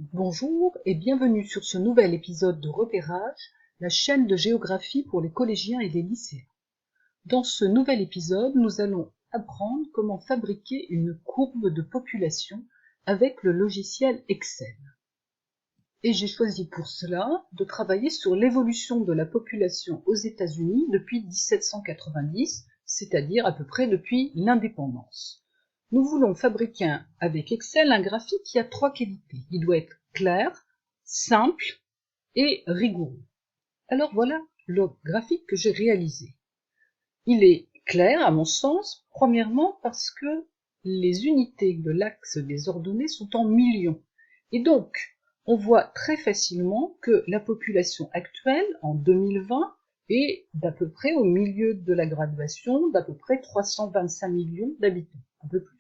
Bonjour et bienvenue sur ce nouvel épisode de Repérage, la chaîne de géographie pour les collégiens et les lycéens. Dans ce nouvel épisode, nous allons apprendre comment fabriquer une courbe de population avec le logiciel Excel. Et j'ai choisi pour cela de travailler sur l'évolution de la population aux États-Unis depuis 1790, c'est-à-dire à peu près depuis l'indépendance. Nous voulons fabriquer avec Excel un graphique qui a trois qualités. Il doit être clair, simple et rigoureux. Alors voilà le graphique que j'ai réalisé. Il est clair à mon sens, premièrement parce que les unités de l'axe des ordonnées sont en millions. Et donc, on voit très facilement que la population actuelle, en 2020, est d'à peu près au milieu de la graduation, d'à peu près 325 millions d'habitants, un peu plus.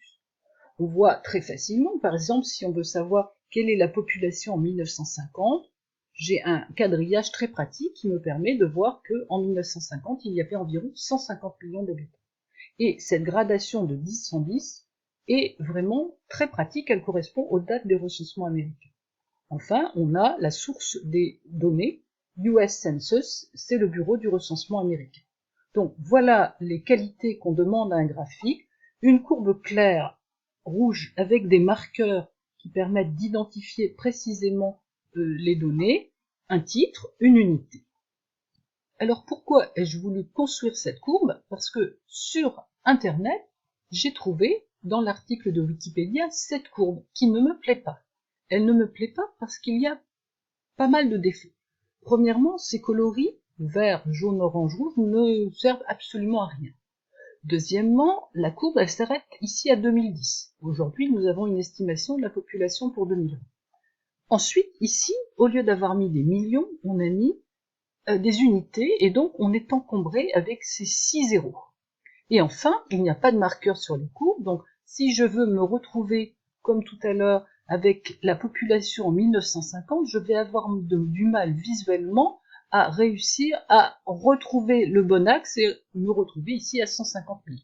On voit très facilement, par exemple, si on veut savoir quelle est la population en 1950, j'ai un quadrillage très pratique qui me permet de voir qu'en 1950, il y avait environ 150 millions d'habitants. Et cette gradation de 10-110 est vraiment très pratique, elle correspond aux dates des recensements américains. Enfin, on a la source des données, US Census, c'est le bureau du recensement américain. Donc voilà les qualités qu'on demande à un graphique, une courbe claire, rouge, avec des marqueurs qui permettent d'identifier précisément les données, un titre, une unité. Alors pourquoi ai-je voulu construire cette courbe? Parce que sur Internet, j'ai trouvé dans l'article de Wikipédia cette courbe qui ne me plaît pas. Elle ne me plaît pas parce qu'il y a pas mal de défauts. Premièrement, ces coloris, vert, jaune, orange, rouge, ne servent absolument à rien. Deuxièmement, la courbe, elle s'arrête ici à 2010. Aujourd'hui, nous avons une estimation de la population pour 2020. Ensuite, ici, au lieu d'avoir mis des millions, on a mis des unités, et donc on est encombré avec ces 6 zéros. Et enfin, il n'y a pas de marqueur sur les courbes, donc si je veux me retrouver, comme tout à l'heure, avec la population en 1950, je vais avoir du mal visuellement à réussir à retrouver le bon axe et me retrouver ici à 150 000.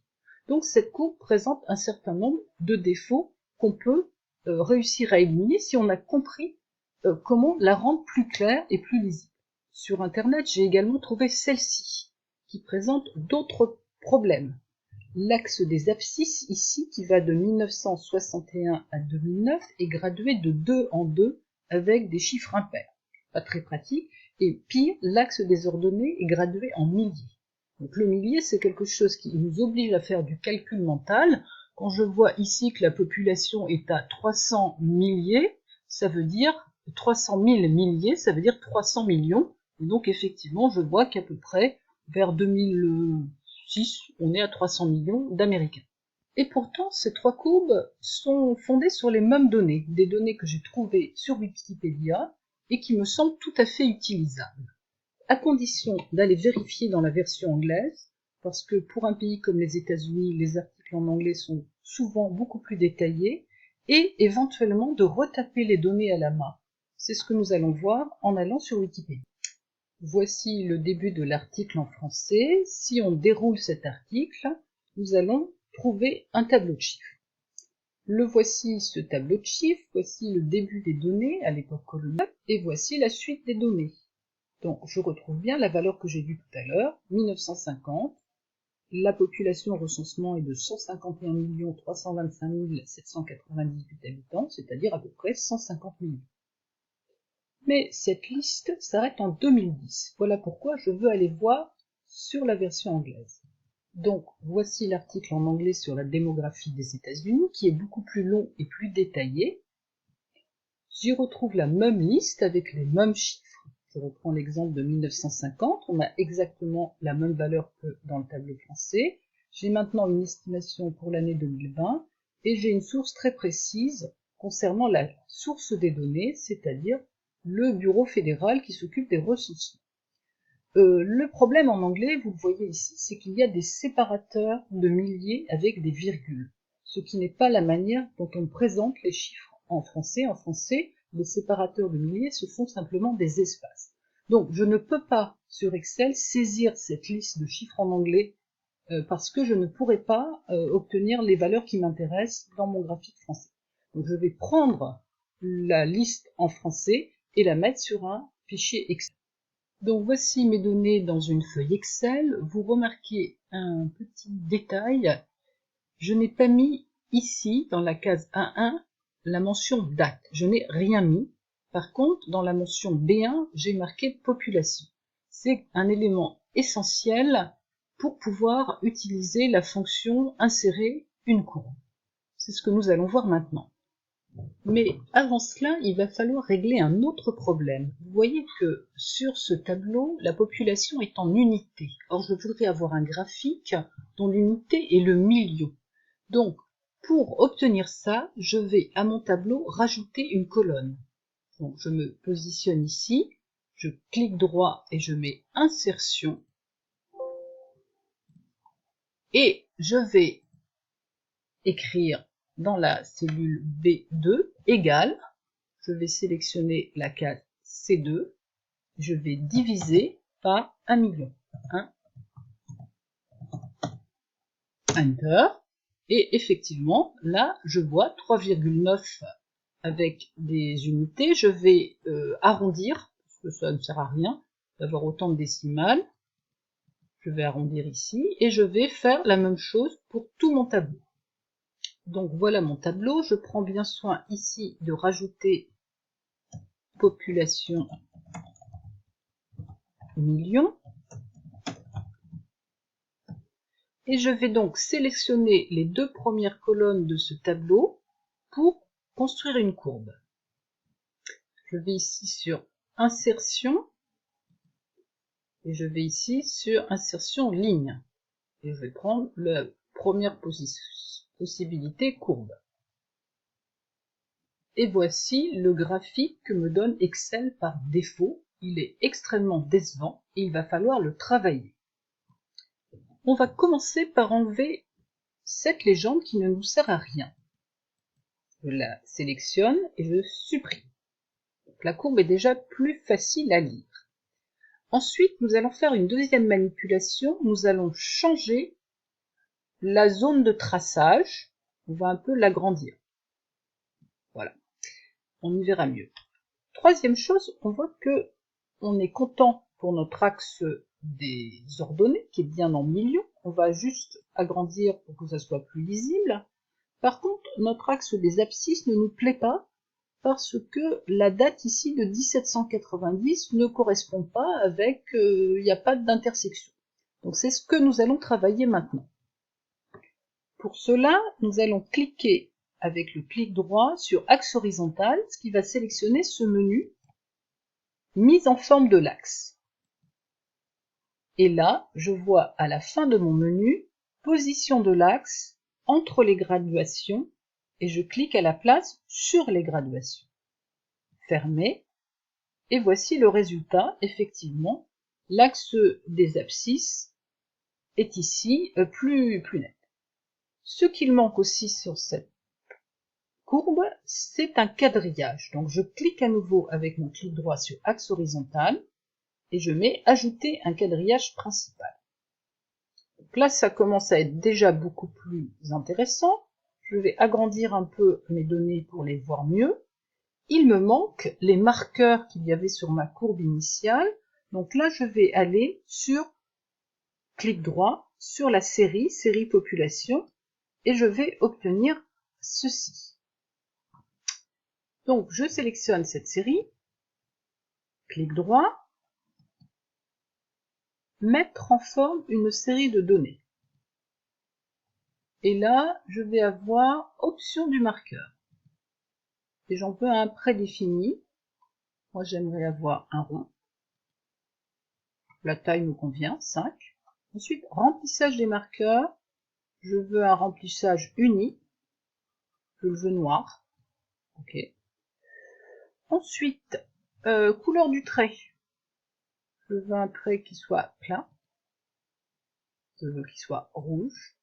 Donc cette courbe présente un certain nombre de défauts qu'on peut réussir à éliminer si on a compris comment la rendre plus claire et plus lisible. Sur Internet, j'ai également trouvé celle-ci, qui présente d'autres problèmes. L'axe des abscisses, ici, qui va de 1961 à 2009, est gradué de 2 en 2 avec des chiffres impairs. Pas très pratique. Et pire, l'axe des ordonnées est gradué en milliers. Donc le millier, c'est quelque chose qui nous oblige à faire du calcul mental. Quand je vois ici que la population est à 300 milliers, ça veut dire 300 000 milliers, ça veut dire 300 millions. Et donc effectivement, je vois qu'à peu près vers 2006, on est à 300 millions d'Américains. Et pourtant, ces trois courbes sont fondées sur les mêmes données, des données que j'ai trouvées sur Wikipédia et qui me semblent tout à fait utilisables, à condition d'aller vérifier dans la version anglaise, parce que pour un pays comme les États-Unis, les articles en anglais sont souvent beaucoup plus détaillés, et éventuellement de retaper les données à la main. C'est ce que nous allons voir en allant sur Wikipédia. Voici le début de l'article en français. Si on déroule cet article, nous allons trouver un tableau de chiffres. Le voici, ce tableau de chiffres, voici le début des données à l'époque coloniale, et voici la suite des données. Donc je retrouve bien la valeur que j'ai vue tout à l'heure, 1950, la population au recensement est de 151 325 798 habitants, c'est-à-dire à peu près 150 millions. Mais cette liste s'arrête en 2010. Voilà pourquoi je veux aller voir sur la version anglaise. Donc, voici l'article en anglais sur la démographie des États-Unis, qui est beaucoup plus long et plus détaillé. J'y retrouve la même liste avec les mêmes chiffres. Je reprends l'exemple de 1950, on a exactement la même valeur que dans le tableau français. J'ai maintenant une estimation pour l'année 2020, et j'ai une source très précise concernant la source des données, c'est-à-dire le bureau fédéral qui s'occupe des recensements. Le problème en anglais, vous le voyez ici, c'est qu'il y a des séparateurs de milliers avec des virgules, ce qui n'est pas la manière dont on présente les chiffres en français. En français, les séparateurs de milliers, ce sont simplement des espaces. Donc, je ne peux pas, sur Excel, saisir cette liste de chiffres en anglais parce que je ne pourrai pas obtenir les valeurs qui m'intéressent dans mon graphique français. Donc, je vais prendre la liste en français et la mettre sur un fichier Excel. Donc voici mes données dans une feuille Excel. Vous remarquez un petit détail. Je n'ai pas mis ici, dans la case A1, la mention date. Je n'ai rien mis. Par contre, dans la mention B1, j'ai marqué population. C'est un élément essentiel pour pouvoir utiliser la fonction insérer une courbe. C'est ce que nous allons voir maintenant. Mais avant cela, il va falloir régler un autre problème. Vous voyez que sur ce tableau, la population est en unités. Or, je voudrais avoir un graphique dont l'unité est le million. Donc, pour obtenir ça, je vais à mon tableau rajouter une colonne. Donc, je me positionne ici, je clique droit et je mets insertion. Et je vais écrire dans la cellule B2 égale, je vais sélectionner la case C2, je vais diviser par 1 million. 1, Enter, et effectivement, là, je vois 3,9 avec des unités. Je vais arrondir, parce que ça ne sert à rien d'avoir autant de décimales. Je vais arrondir ici, et je vais faire la même chose pour tout mon tableau. Donc voilà mon tableau, je prends bien soin ici de rajouter population million. Et je vais donc sélectionner les deux premières colonnes de ce tableau pour construire une courbe. Je vais ici sur insertion et je vais ici sur insertion ligne. Et je vais prendre la première possibilité courbe. Et voici le graphique que me donne Excel par défaut. Il est extrêmement décevant et il va falloir le travailler. On va commencer par enlever cette légende qui ne nous sert à rien. Je la sélectionne et je supprime. Donc, la courbe est déjà plus facile à lire. Ensuite, nous allons faire une deuxième manipulation. Nous allons changer la zone de traçage. On va un peu l'agrandir. Voilà. On y verra mieux. Troisième chose, on voit que on est content pour notre axe des ordonnées, qui est bien en millions. On va juste agrandir pour que ça soit plus lisible. Par contre, notre axe des abscisses ne nous plaît pas, parce que la date ici de 1790 ne correspond pas avec, il n'y a pas d'intersection. Donc c'est ce que nous allons travailler maintenant. Pour cela, nous allons cliquer avec le clic droit sur axe horizontal, ce qui va sélectionner ce menu mise en forme de l'axe. Et là, je vois à la fin de mon menu, position de l'axe entre les graduations, et je clique à la place sur les graduations. Fermé, et voici le résultat. Effectivement, l'axe des abscisses est ici plus net. Ce qu'il manque aussi sur cette courbe, c'est un quadrillage. Donc je clique à nouveau avec mon clic droit sur axe horizontal, et je mets ajouter un quadrillage principal. Donc là, ça commence à être déjà beaucoup plus intéressant. Je vais agrandir un peu mes données pour les voir mieux. Il me manque les marqueurs qu'il y avait sur ma courbe initiale. Donc là, je vais aller sur clic droit sur la série population, et je vais obtenir ceci. Donc je sélectionne cette série, clic droit, mettre en forme une série de données. Et là, je vais avoir option du marqueur. Et j'en veux un prédéfini. Moi, j'aimerais avoir un rond. La taille me convient, 5. Ensuite, remplissage des marqueurs. Je veux un remplissage uni. Je le veux noir. OK. Ensuite, couleur du trait. Je veux un trait qui soit plein. Je veux qu'il soit rouge.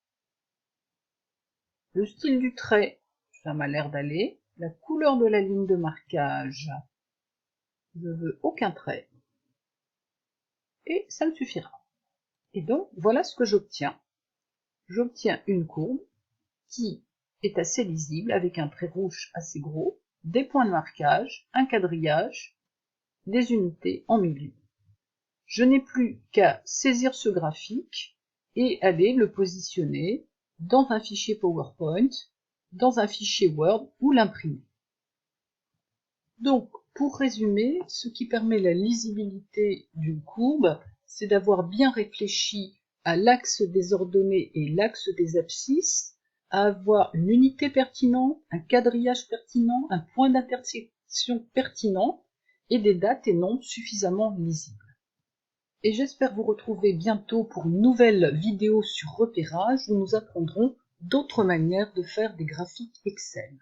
Le style du trait, ça m'a l'air d'aller. La couleur de la ligne de marquage, je veux aucun trait. Et ça me suffira. Et donc, voilà ce que j'obtiens. J'obtiens une courbe qui est assez lisible, avec un trait rouge assez gros, des points de marquage, un quadrillage, des unités en milieu. Je n'ai plus qu'à saisir ce graphique et aller le positionner dans un fichier PowerPoint, dans un fichier Word ou l'imprimer. Donc, pour résumer, ce qui permet la lisibilité d'une courbe, c'est d'avoir bien réfléchi à l'axe des ordonnées et l'axe des abscisses, à avoir une unité pertinente, un quadrillage pertinent, un point d'intersection pertinent et des dates et nombres suffisamment lisibles. Et j'espère vous retrouver bientôt pour une nouvelle vidéo sur repérage où nous apprendrons d'autres manières de faire des graphiques Excel.